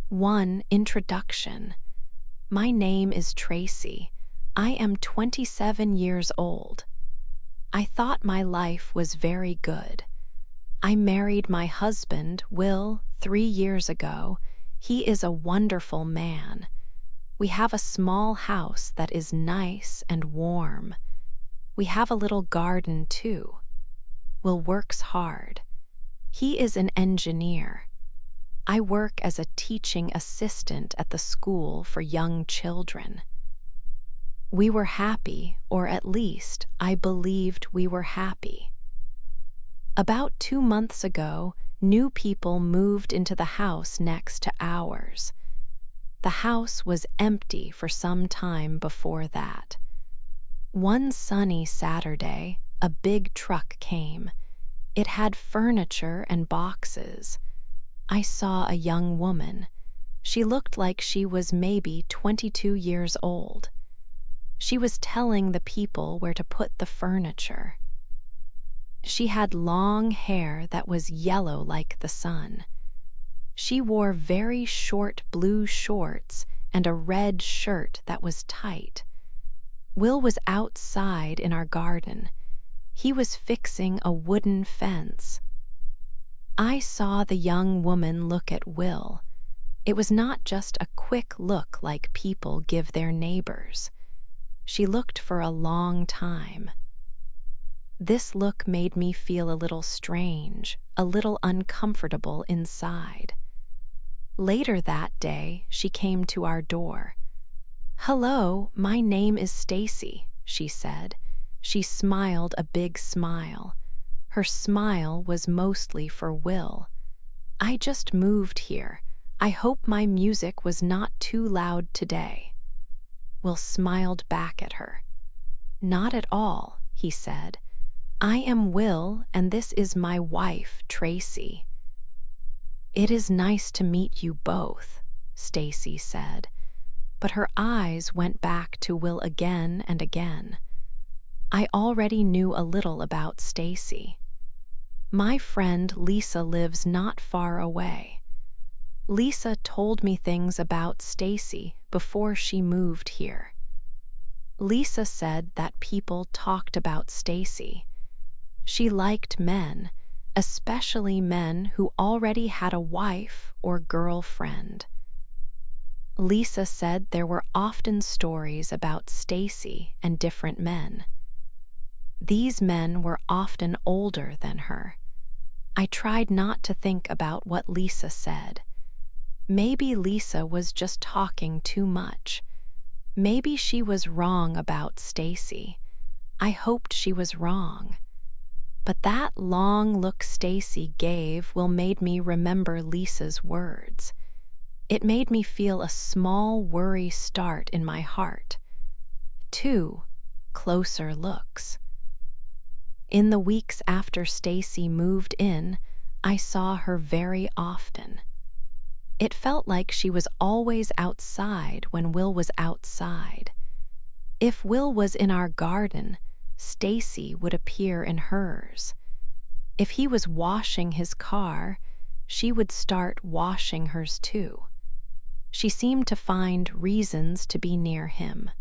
1. Introduction. My name is Tracy. I am 27 years old. I thought my life was very good. I married my husband, Will, 3 years ago. He is a wonderful man. We have a small house that is nice and warm. We have a little garden too. Will works hard. He is an engineer. I work as a teaching assistant at the school for young children. We were happy, or at least I believed we were happy. About 2 months ago, new people moved into the house next to ours. The house was empty for some time before that. One sunny Saturday, a big truck came. It had furniture and boxes. I saw a young woman. She looked like she was maybe 22 years old. She was telling the people where to put the furniture. She had long hair that was yellow like the sun. She wore very short blue shorts and a red shirt that was tight. Will was outside in our garden. He was fixing a wooden fence. I saw the young woman look at Will. It was not just a quick look like people give their neighbors. She looked for a long time. This look made me feel a little strange, a little uncomfortable inside. Later that day, she came to our door. "Hello, my name is Stacy," she said. She smiled a big smile. Her smile was mostly for Will. "I just moved here. I hope my music was not too loud today." Will smiled back at her. "Not at all," he said. "I am Will, and this is my wife, Tracy." "It is nice to meet you both," Stacy said, but her eyes went back to Will again and again. I already knew a little about Stacy. My friend Lisa lives not far away. Lisa told me things about Stacy before she moved here. Lisa said that people talked about Stacy. She liked men, especially men who already had a wife or girlfriend. Lisa said there were often stories about Stacy and different men. These men were often older than her. I tried not to think about what Lisa said. Maybe Lisa was just talking too much. Maybe she was wrong about Stacy. I hoped she was wrong. But that long look Stacy gave made me remember Lisa's words. It made me feel a small worry start in my heart. 2 closer looks. In the weeks after Stacy moved in, I saw her very often. It felt like she was always outside when Will was outside. If Will was in our garden, Stacy would appear in hers. If he was washing his car, she would start washing hers too. She seemed to find reasons to be near him.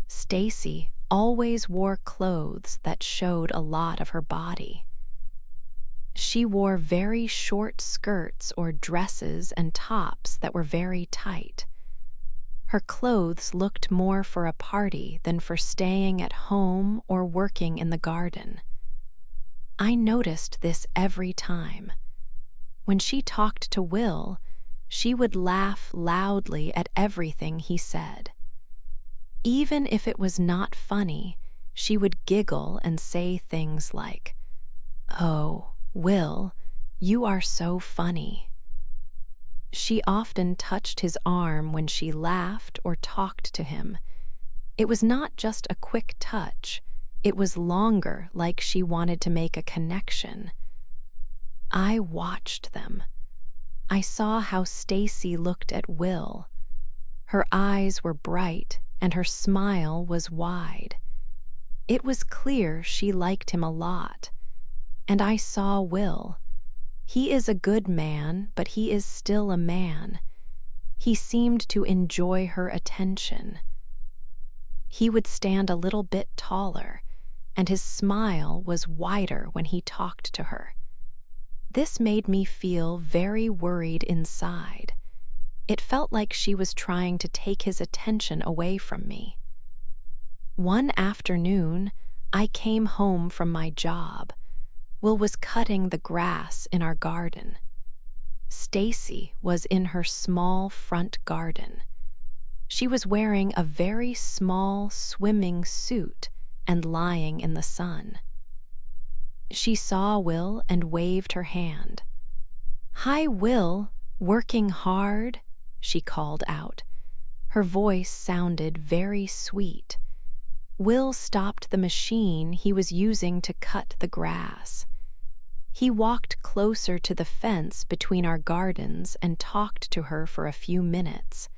Stacy always wore clothes that showed a lot of her body. She wore very short skirts or dresses and tops that were very tight. Her clothes looked more for a party than for staying at home or working in the garden. I noticed this every time. When she talked to Will, she would laugh loudly at everything he said. Even if it was not funny, she would giggle and say things like, "Oh, Will, you are so funny." She often touched his arm when she laughed or talked to him. It was not just a quick touch, it was longer, like she wanted to make a connection. I watched them. I saw how Stacy looked at Will. Her eyes were bright and her smile was wide. It was clear she liked him a lot. And I saw Will. He is a good man, but he is still a man. He seemed to enjoy her attention. He would stand a little bit taller, and his smile was wider when he talked to her. This made me feel very worried inside. It felt like she was trying to take his attention away from me. One afternoon, I came home from my job. Will was cutting the grass in our garden. Stacy was in her small front garden. She was wearing a very small swimming suit and lying in the sun. She saw Will and waved her hand. "Hi, Will, working hard?" she called out. Her voice sounded very sweet. Will stopped the machine he was using to cut the grass. He walked closer to the fence between our gardens and talked to her for a few minutes.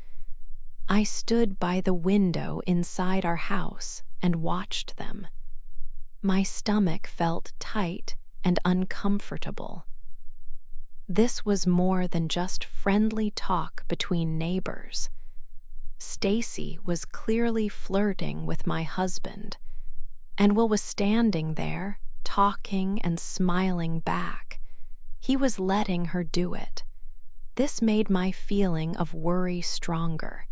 I stood by the window inside our house and watched them. My stomach felt tight and uncomfortable. This was more than just friendly talk between neighbors. Stacy was clearly flirting with my husband, and Will was standing there, talking and smiling back. He was letting her do it. This made my feeling of worry stronger.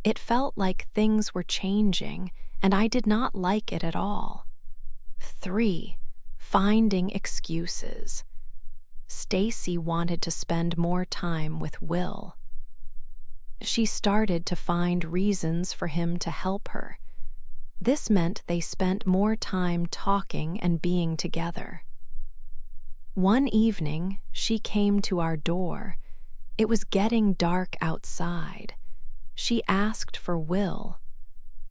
It felt like things were changing, and I did not like it at all. 3. Finding excuses. Stacy wanted to spend more time with Will. She started to find reasons for him to help her. This meant they spent more time talking and being together. One evening, she came to our door. It was getting dark outside. She asked for Will.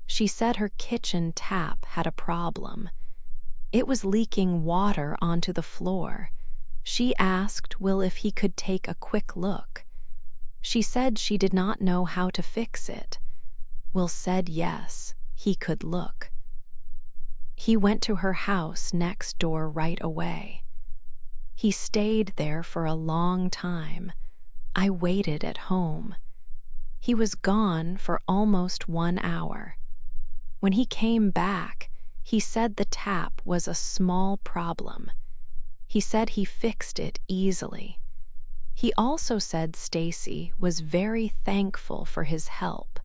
She said her kitchen tap had a problem. It was leaking water onto the floor. She asked Will if he could take a quick look. She said she did not know how to fix it. Will said yes, he could look. He went to her house next door right away. He stayed there for a long time. I waited at home. He was gone for almost 1 hour. When he came back, he said the tap was a small problem. He said he fixed it easily. He also said Stacy was very thankful for his help.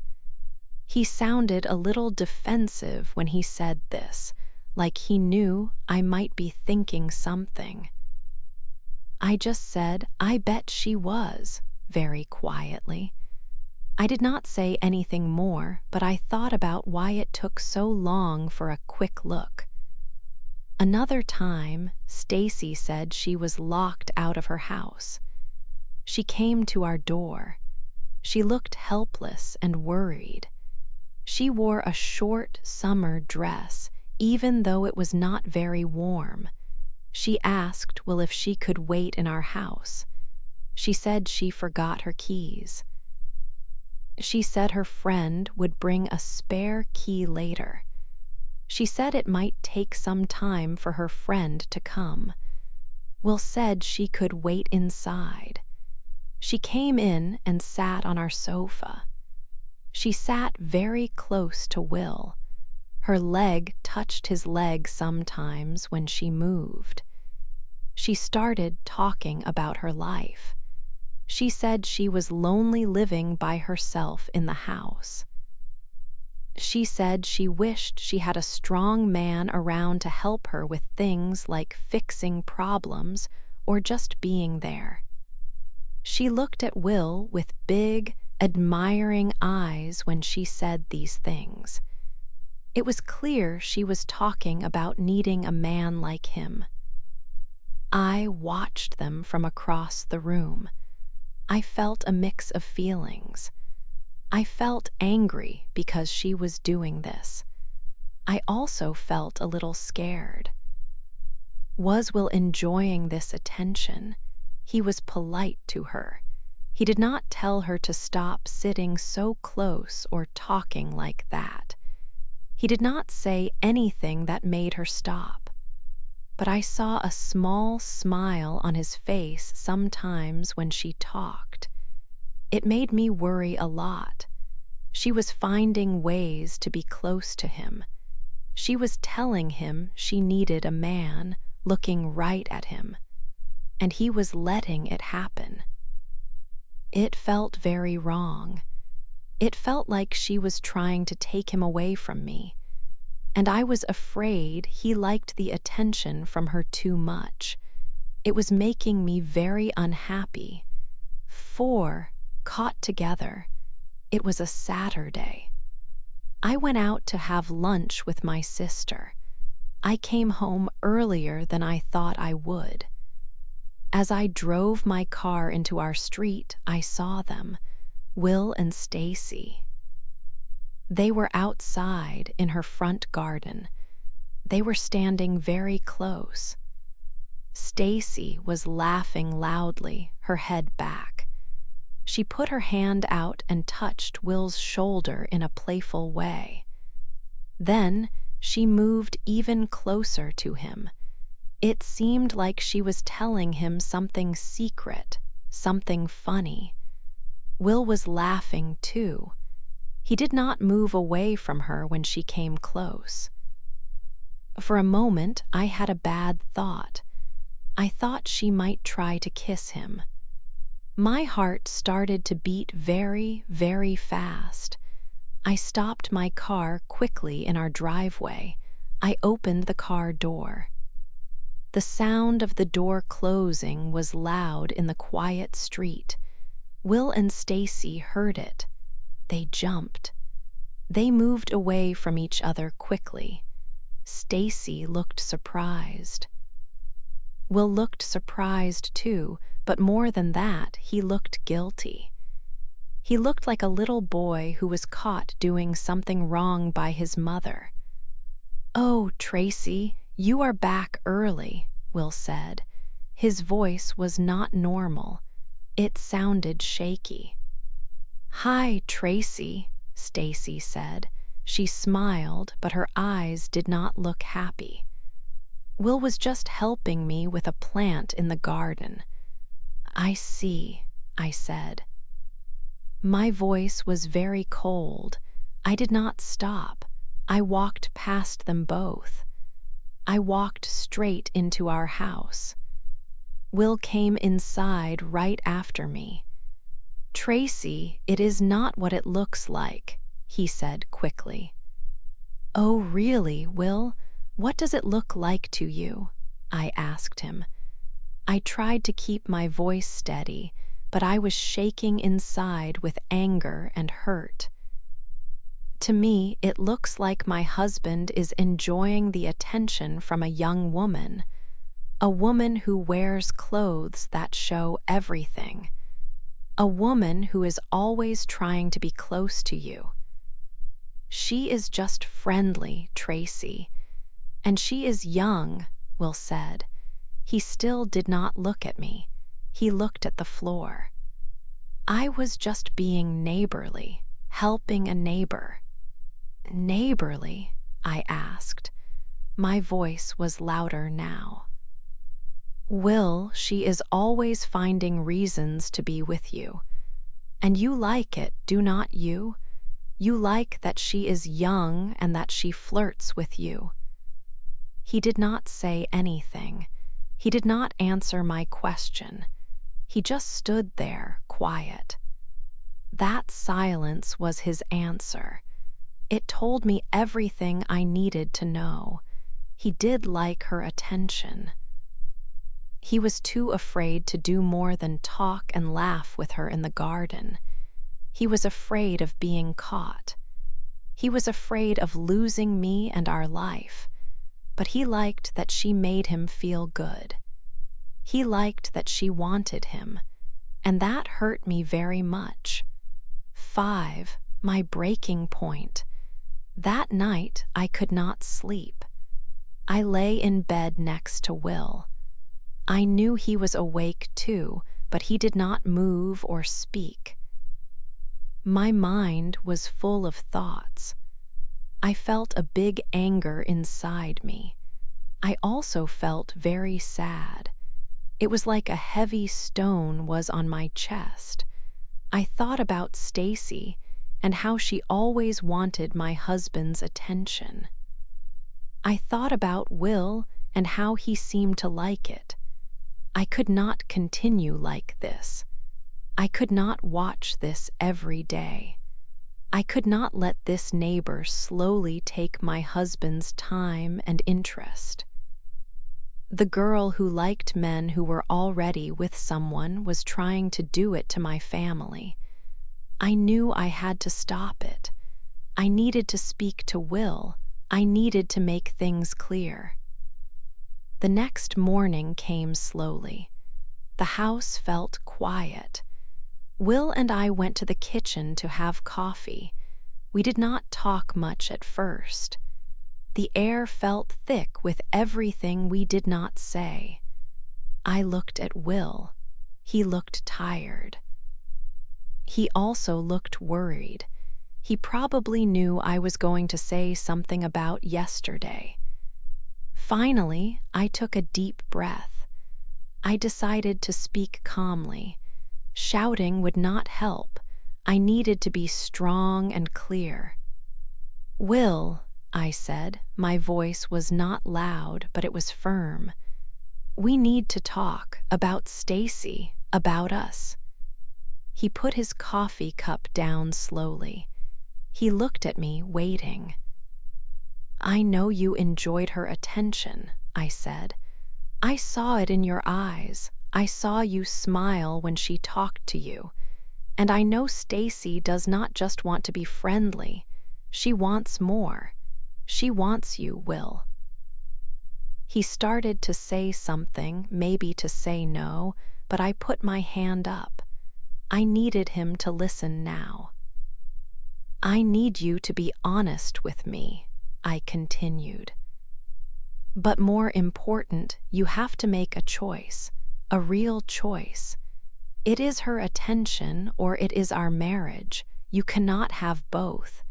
He sounded a little defensive when he said this, like he knew I might be thinking something. I just said, "I bet she was," very quietly. I did not say anything more, but I thought about why it took so long for a quick look. Another time, Stacy said she was locked out of her house. She came to our door. She looked helpless and worried. She wore a short summer dress, even though it was not very warm. She asked Will if she could wait in our house. She said she forgot her keys. She said her friend would bring a spare key later. She said it might take some time for her friend to come. Will said she could wait inside. She came in and sat on our sofa. She sat very close to Will. Her leg touched his leg sometimes when she moved. She started talking about her life. She said she was lonely living by herself in the house. She said she wished she had a strong man around to help her with things like fixing problems or just being there. She looked at Will with big, admiring eyes when she said these things. It was clear she was talking about needing a man like him. I watched them from across the room. I felt a mix of feelings. I felt angry because she was doing this. I also felt a little scared. Was Will enjoying this attention? He was polite to her. He did not tell her to stop sitting so close or talking like that. He did not say anything that made her stop. But I saw a small smile on his face sometimes when she talked. It made me worry a lot. She was finding ways to be close to him. She was telling him she needed a man looking right at him, and he was letting it happen. It felt very wrong. It felt like she was trying to take him away from me, and I was afraid he liked the attention from her too much. It was making me very unhappy. 4 caught together. It was a Saturday. I went out to have lunch with my sister. I came home earlier than I thought I would. As I drove my car into our street, I saw them, Will and Stacy. They were outside in her front garden. They were standing very close. Stacy was laughing loudly, her head back. She put her hand out and touched Will's shoulder in a playful way. Then she moved even closer to him. It seemed like she was telling him something secret, something funny. Will was laughing too. He did not move away from her when she came close. For a moment, I had a bad thought. I thought she might try to kiss him. My heart started to beat very, very fast. I stopped my car quickly in our driveway. I opened the car door. The sound of the door closing was loud in the quiet street. Will and Stacy heard it. They jumped. They moved away from each other quickly. Stacy looked surprised. Will looked surprised too, but more than that, he looked guilty. He looked like a little boy who was caught doing something wrong by his mother. "Oh, Tracy, you are back early," Will said. His voice was not normal. It sounded shaky. "Hi, Tracy," Stacy said. She smiled, but her eyes did not look happy. "Will was just helping me with a plant in the garden." "I see," I said. My voice was very cold. I did not stop. I walked past them both. I walked straight into our house. Will came inside right after me. "Tracy, it is not what it looks like," he said quickly. "Oh, really, Will? What does it look like to you?" I asked him. I tried to keep my voice steady, but I was shaking inside with anger and hurt. "To me, it looks like my husband is enjoying the attention from a young woman, a woman who wears clothes that show everything, a woman who is always trying to be close to you. She is just friendly, Tracy, and she is young," Will said. He still did not look at me. He looked at the floor. "I was just being neighborly, helping a neighbor." "Neighborly?" I asked. My voice was louder now. "Will, she is always finding reasons to be with you. And you like it, do not you? You like that she is young and that she flirts with you." He did not say anything. He did not answer my question. He just stood there, quiet. That silence was his answer. It told me everything I needed to know. He did like her attention. He was too afraid to do more than talk and laugh with her in the garden. He was afraid of being caught. He was afraid of losing me and our life. But he liked that she made him feel good. He liked that she wanted him, and that hurt me very much. 5, my breaking point. That night I could not sleep. I lay in bed next to Will. I knew he was awake too, but he did not move or speak. My mind was full of thoughts. I felt a big anger inside me. I also felt very sad. It was like a heavy stone was on my chest. I thought about Stacy and how she always wanted my husband's attention. I thought about Will and how he seemed to like it. I could not continue like this. I could not watch this every day. I could not let this neighbor slowly take my husband's time and interest. The girl who liked men who were already with someone was trying to do it to my family. I knew I had to stop it. I needed to speak to Will. I needed to make things clear. The next morning came slowly. The house felt quiet. Will and I went to the kitchen to have coffee. We did not talk much at first. The air felt thick with everything we did not say. I looked at Will. He looked tired. He also looked worried. He probably knew I was going to say something about yesterday. Finally, I took a deep breath. I decided to speak calmly. Shouting would not help. I needed to be strong and clear. "Will," I said, my voice was not loud, but it was firm. "We need to talk about Stacy, about us." He put his coffee cup down slowly. He looked at me, waiting. "I know you enjoyed her attention," I said. "I saw it in your eyes. I saw you smile when she talked to you. And I know Stacy does not just want to be friendly. She wants more. She wants you, Will." He started to say something, maybe to say no, but I put my hand up. I needed him to listen now. "I need you to be honest with me," I continued. "But more important, you have to make a choice, a real choice. It is her attention or it is our marriage. You cannot have both.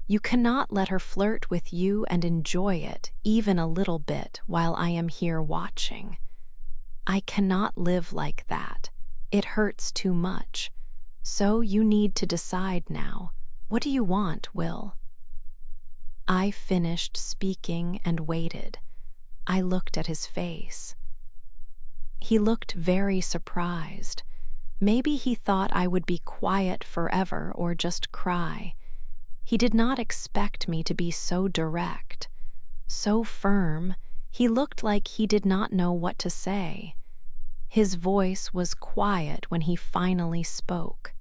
You cannot let her flirt with you and enjoy it, even a little bit, while I am here watching. I cannot live like that. It hurts too much. So you need to decide now. What do you want, Will?" I finished speaking and waited. I looked at his face. He looked very surprised. Maybe he thought I would be quiet forever or just cry. He did not expect me to be so direct, so firm. He looked like he did not know what to say. His voice was quiet when he finally spoke.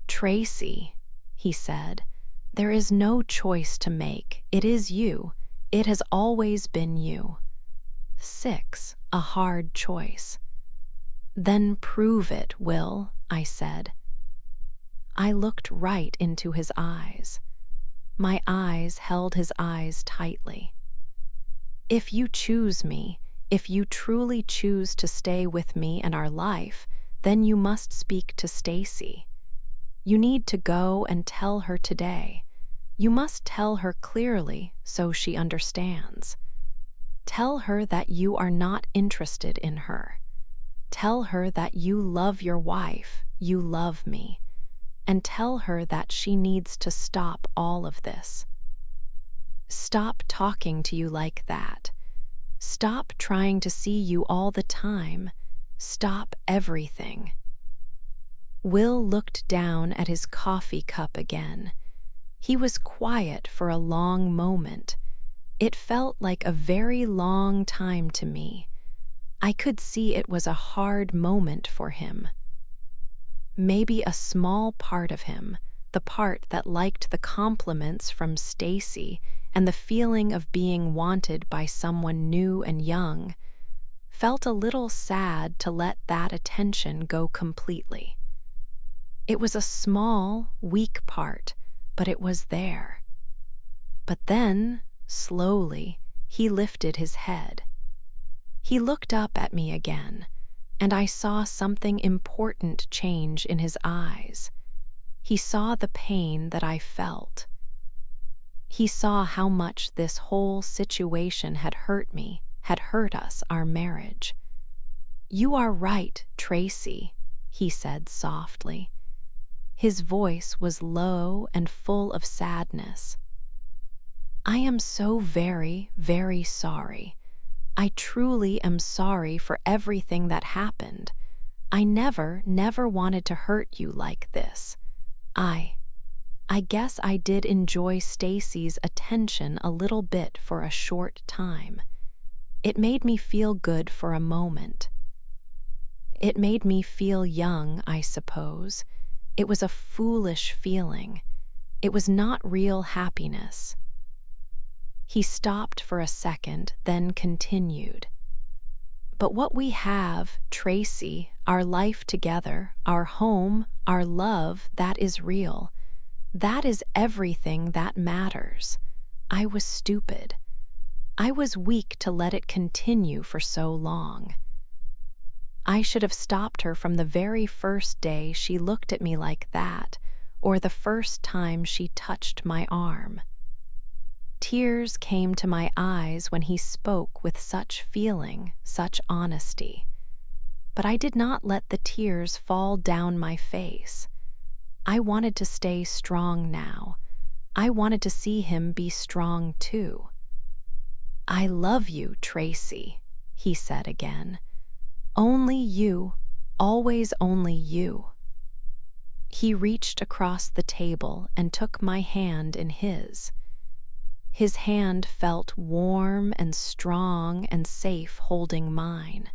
"Tracy," he said, "there is no choice to make. It is you. It has always been you. 6, a hard choice." "Then prove it, Will," I said. I looked right into his eyes. My eyes held his eyes tightly. "If you choose me, if you truly choose to stay with me and our life, then you must speak to Stacy. You need to go and tell her today. You must tell her clearly so she understands. Tell her that you are not interested in her. Tell her that you love your wife, you love me. And tell her that she needs to stop all of this. Stop talking to you like that. Stop trying to see you all the time. Stop everything." Will looked down at his coffee cup again. He was quiet for a long moment. It felt like a very long time to me. I could see it was a hard moment for him. Maybe a small part of him, the part that liked the compliments from Stacy and the feeling of being wanted by someone new and young, felt a little sad to let that attention go completely. It was a small, weak part, but it was there. But then, slowly, he lifted his head. He looked up at me again, and I saw something important change in his eyes. He saw the pain that I felt. He saw how much this whole situation had hurt me, had hurt us, our marriage. "You are right, Tracy," he said softly. His voice was low and full of sadness. I am so very, very sorry. I truly am sorry for everything that happened. I never wanted to hurt you like this. I guess I did enjoy Stacy's attention a little bit for a short time. It made me feel good for a moment. It made me feel young, I suppose. It was a foolish feeling. It was not real happiness. He stopped for a second, then continued. But what we have, Tracy, our life together, our home, our love, that is real. That is everything that matters. I was stupid. I was weak to let it continue for so long. I should have stopped her from the very first day she looked at me like that, or the first time she touched my arm. Tears came to my eyes when he spoke with such feeling, such honesty. But I did not let the tears fall down my face. I wanted to stay strong now. I wanted to see him be strong too. I love you, Tracy, he said again. Only you, always only you. He reached across the table and took my hand in his. His hand felt warm and strong and safe holding mine.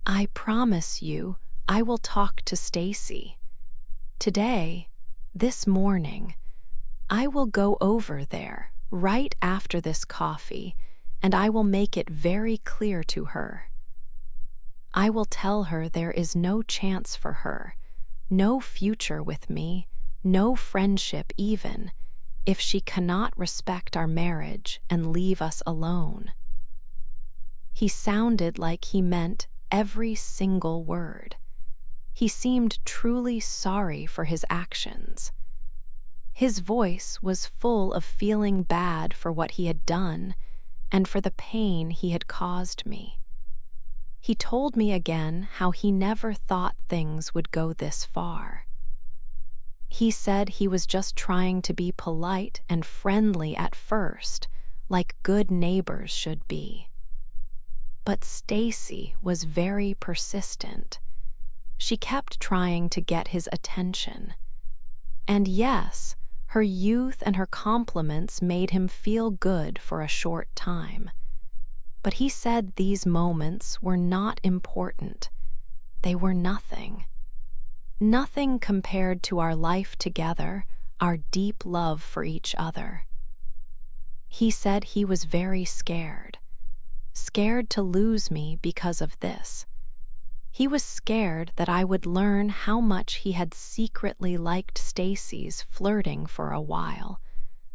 I promise you, I will talk to Stacy. Today, this morning, I will go over there right after this coffee, and I will make it very clear to her. I will tell her there is no chance for her, no future with me, no friendship even, if she cannot respect our marriage and leave us alone. He sounded like he meant every single word. He seemed truly sorry for his actions. His voice was full of feeling bad for what he had done and for the pain he had caused me. He told me again how he never thought things would go this far. He said he was just trying to be polite and friendly at first, like good neighbors should be. But Stacy was very persistent. She kept trying to get his attention. And yes, her youth and her compliments made him feel good for a short time. But he said these moments were not important. They were nothing. Nothing compared to our life together, our deep love for each other. He said he was very scared. Scared to lose me because of this. He was scared that I would learn how much he had secretly liked Stacy's flirting for a while,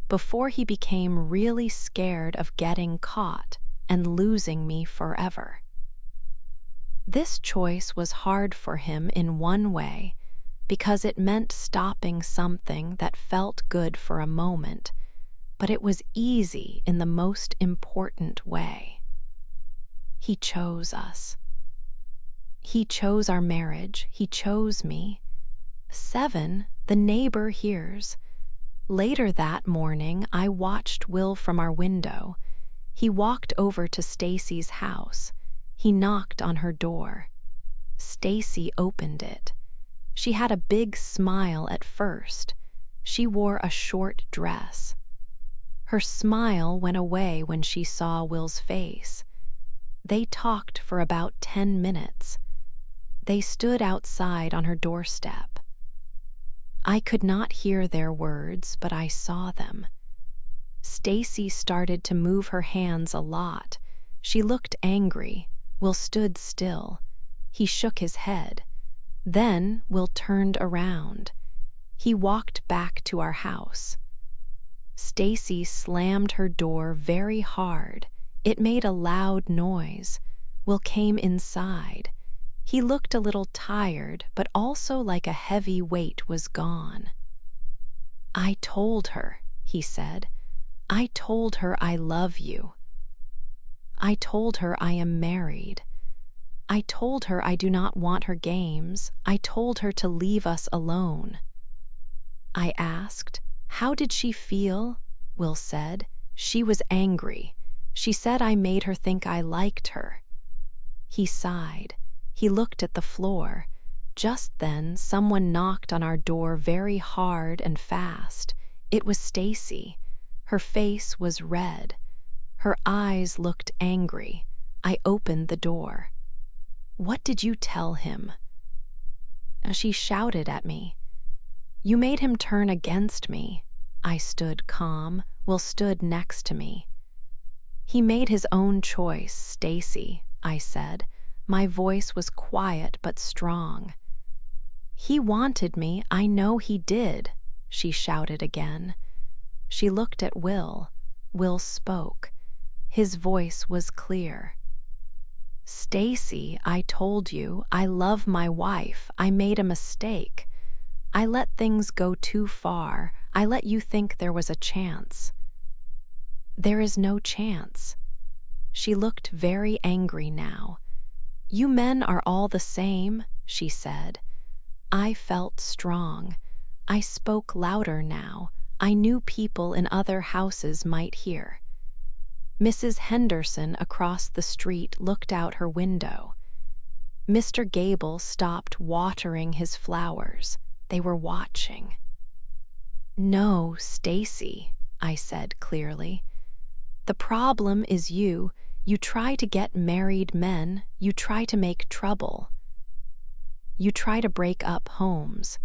before he became really scared of getting caught and losing me forever. This choice was hard for him in one way, because it meant stopping something that felt good for a moment, but it was easy in the most important way. He chose us. He chose our marriage. He chose me. 7, the neighbor hears. Later that morning, I watched Will from our window. He walked over to Stacy's house. He knocked on her door. Stacy opened it. She had a big smile at first. She wore a short dress. Her smile went away when she saw Will's face. They talked for about 10 minutes. They stood outside on her doorstep. I could not hear their words, but I saw them. Stacy started to move her hands a lot. She looked angry. Will stood still. He shook his head. Then Will turned around. He walked back to our house. Stacy slammed her door very hard. It made a loud noise. Will came inside. He looked a little tired, but also like a heavy weight was gone. I told her, he said. I told her I love you. I told her I am married. I told her I do not want her games. I told her to leave us alone. I asked, "How did she feel?" Will said, "She was angry. She said I made her think I liked her." He sighed. He looked at the floor. Just then, someone knocked on our door very hard and fast. It was Stacy. Her face was red. Her eyes looked angry. I opened the door. "What did you tell him?" She shouted at me. "You made him turn against me." I stood calm. Will stood next to me. "He made his own choice, Stacy," I said. My voice was quiet but strong. "He wanted me, I know he did," she shouted again. She looked at Will. Will spoke. His voice was clear. "Stacy, I told you, I love my wife. I made a mistake. I let things go too far. I let you think there was a chance." "There is no chance." She looked very angry now. "You men are all the same," she said. I felt strong. I spoke louder now. I knew people in other houses might hear. Mrs. Henderson across the street looked out her window. Mr. Gable stopped watering his flowers. They were watching. "No, Stacy," I said clearly. "The problem is you. You try to get married men. You try to make trouble. You try to break up homes.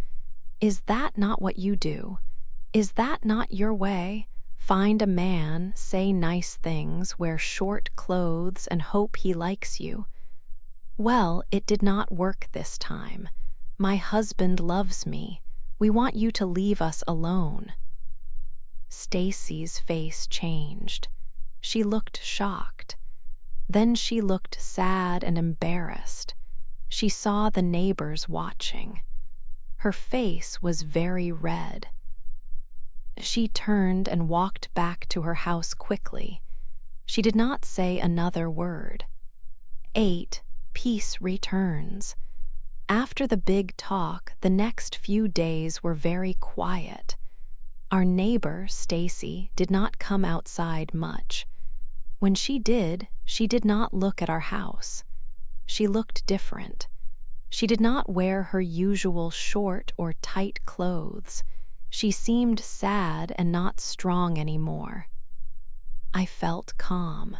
Is that not what you do? Is that not your way? Find a man, say nice things, wear short clothes, and hope he likes you. Well, it did not work this time. My husband loves me. We want you to leave us alone." Stacy's face changed. She looked shocked. Then she looked sad and embarrassed. She saw the neighbors watching. Her face was very red. She turned and walked back to her house quickly. She did not say another word. 8. Peace returns. After the big talk, the next few days were very quiet. Our neighbor, Stacy, did not come outside much. When she did not look at our house. She looked different. She did not wear her usual short or tight clothes. She seemed sad and not strong anymore. I felt calm.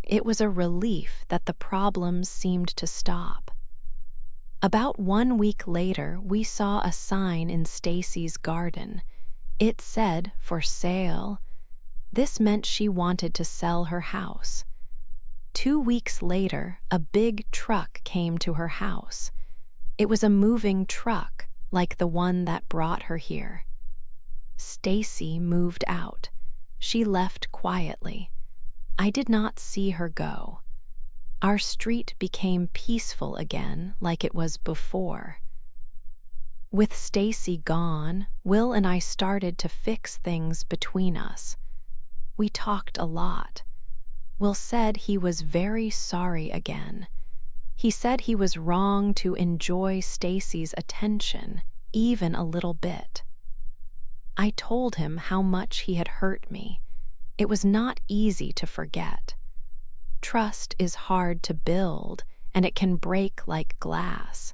It was a relief that the problems seemed to stop. About 1 week later, we saw a sign in Stacy's garden. It said, "For sale." This meant she wanted to sell her house. 2 weeks later, a big truck came to her house. It was a moving truck, like the one that brought her here. Stacy moved out. She left quietly. I did not see her go. Our street became peaceful again, like it was before. With Stacy gone, Will and I started to fix things between us. We talked a lot. Will said he was very sorry again. He said he was wrong to enjoy Stacy's attention, even a little bit. I told him how much he had hurt me. It was not easy to forget. Trust is hard to build, and it can break like glass.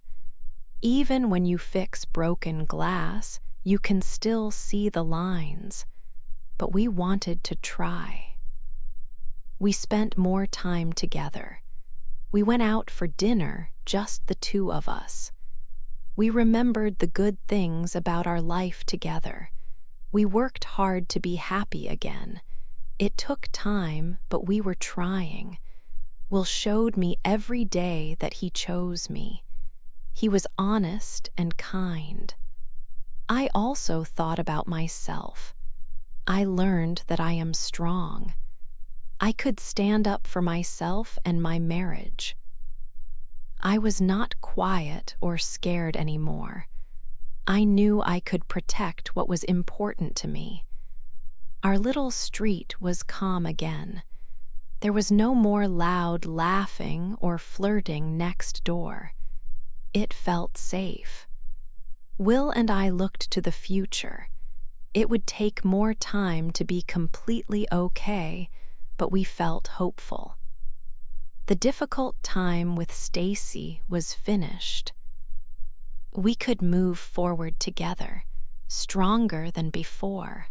Even when you fix broken glass, you can still see the lines. But we wanted to try. We spent more time together. We went out for dinner, just the two of us. We remembered the good things about our life together. We worked hard to be happy again. It took time, but we were trying. Will showed me every day that he chose me. He was honest and kind. I also thought about myself. I learned that I am strong. I could stand up for myself and my marriage. I was not quiet or scared anymore. I knew I could protect what was important to me. Our little street was calm again. There was no more loud laughing or flirting next door. It felt safe. Will and I looked to the future. It would take more time to be completely okay, but we felt hopeful. The difficult time with Stacy was finished. We could move forward together, stronger than before.